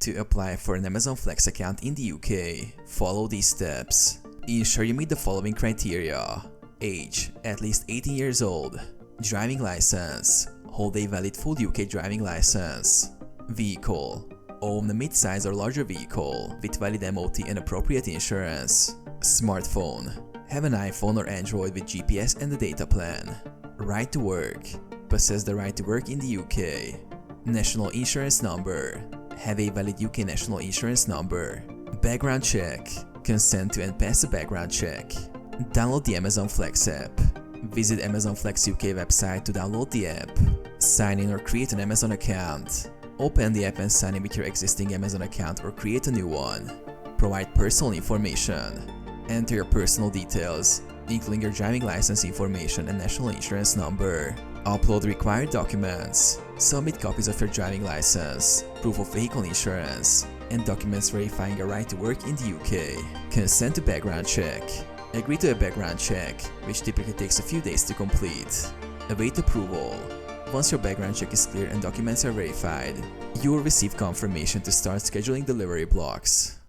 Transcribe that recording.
To apply for an Amazon Flex account in the UK, follow these steps. Ensure you meet the following criteria: age, at least 18 years old. Driving license, hold a valid full UK driving license. Vehicle, own a mid-size or larger vehicle with valid MOT and appropriate insurance. Smartphone, have an iPhone or Android with GPS and a data plan. Right to work, possess the right to work in the UK. National insurance number, have a valid UK national insurance number. Background check, consent to and pass a background check. Download the Amazon Flex app. Visit Amazon Flex UK website to download the app. Sign in or create an Amazon account. Open the app and sign in with your existing Amazon account or create a new one. Provide personal information. Enter your personal details, including your driving license information and national insurance number. Upload required documents. Submit copies of your driving license, proof of vehicle insurance, and documents verifying your right to work in the UK. Consent to background check. Agree to a background check, which typically takes a few days to complete. Await approval. Once your background check is clear and documents are verified, you will receive confirmation to start scheduling delivery blocks.